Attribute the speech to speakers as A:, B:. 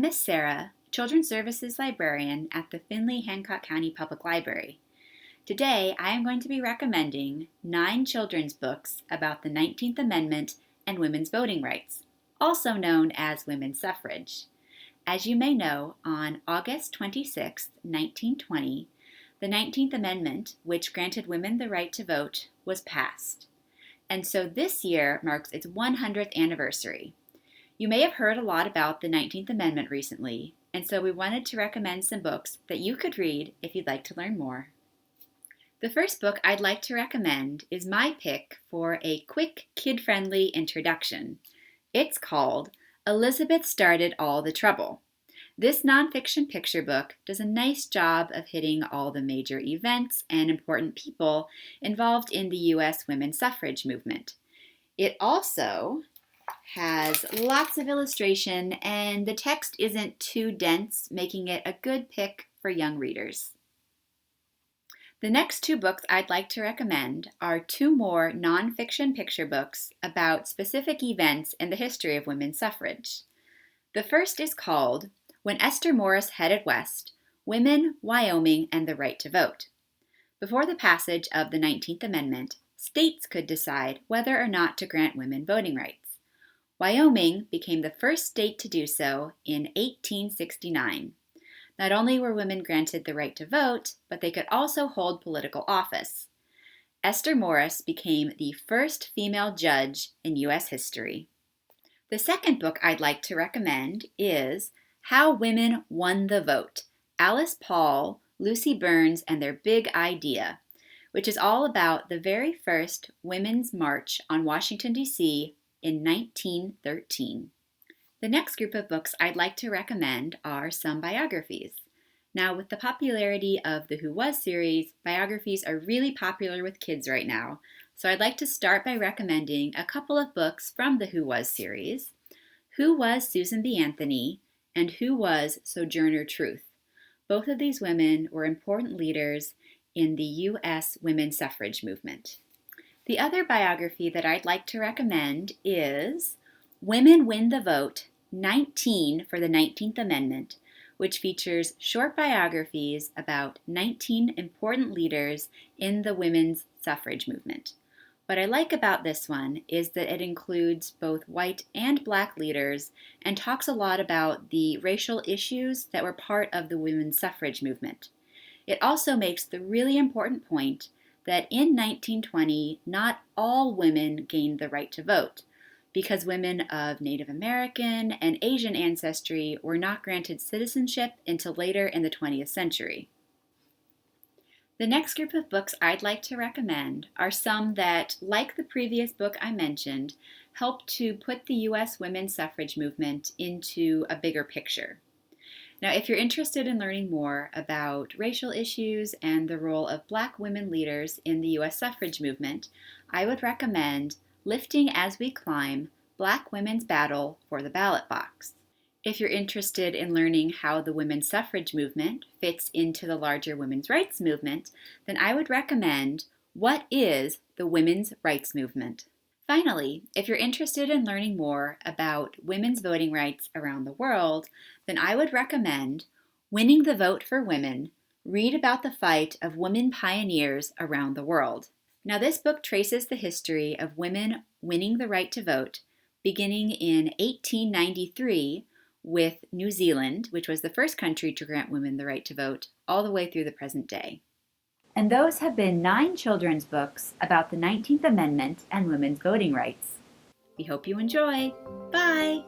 A: is Sarah, Children's Services Librarian at the Findlay-Hancock County Public Library. Today, I am going to be recommending 9 children's books about the 19th Amendment and women's voting rights, also known as women's suffrage. As you may know, on August 26, 1920, the 19th Amendment, which granted women the right to vote, was passed. And so this year marks its 100th anniversary. You may have heard a lot about the 19th Amendment recently, and so we wanted to recommend some books that you could read if you'd like to learn more. The first book I'd like to recommend is my pick for a quick, kid-friendly introduction. It's called Elizabeth Started All the Trouble. This nonfiction picture book does a nice job of hitting all the major events and important people involved in the U.S. women's suffrage movement. It also has lots of illustration, and the text isn't too dense, making it a good pick for young readers. The next 2 books I'd like to recommend are 2 more nonfiction picture books about specific events in the history of women's suffrage. The first is called When Esther Morris Headed West: Women, Wyoming, and the Right to Vote. Before the passage of the 19th Amendment, states could decide whether or not to grant women voting rights. Wyoming became the first state to do so in 1869. Not only were women granted the right to vote, but they could also hold political office. Esther Morris became the first female judge in U.S. history. The second book I'd like to recommend is How Women Won the Vote: Alice Paul, Lucy Burns, and Their Big Idea, which is all about the very first Women's March on Washington, D.C. in 1913. The next group of books I'd like to recommend are some biographies. Now, with the popularity of the Who Was series, biographies are really popular with kids right now, so I'd like to start by recommending a couple of books from the Who Was series: Who Was Susan B. Anthony and Who Was Sojourner Truth. Both of these women were important leaders in the U.S. women's suffrage movement. The other biography that I'd like to recommend is Women Win the Vote: 19 for the 19th Amendment, which features short biographies about 19 important leaders in the women's suffrage movement. What I like about this one is that it includes both white and black leaders and talks a lot about the racial issues that were part of the women's suffrage movement. It also makes the really important point that in 1920, not all women gained the right to vote, because women of Native American and Asian ancestry were not granted citizenship until later in the 20th century. The next group of books I'd like to recommend are some that, like the previous book I mentioned, help to put the U.S. women's suffrage movement into a bigger picture. Now, if you're interested in learning more about racial issues and the role of Black women leaders in the U.S. suffrage movement, I would recommend Lifting as We Climb: Black Women's Battle for the Ballot Box. If you're interested in learning how the women's suffrage movement fits into the larger women's rights movement, then I would recommend What is the Women's Rights Movement? Finally, if you're interested in learning more about women's voting rights around the world, then I would recommend Winning the Vote for Women: Read about the fight of women pioneers around the world. Now, this book traces the history of women winning the right to vote, beginning in 1893 with New Zealand, which was the first country to grant women the right to vote, all the way through the present day. And those have been 9 children's books about the 19th Amendment and women's voting rights. We hope you enjoy. Bye!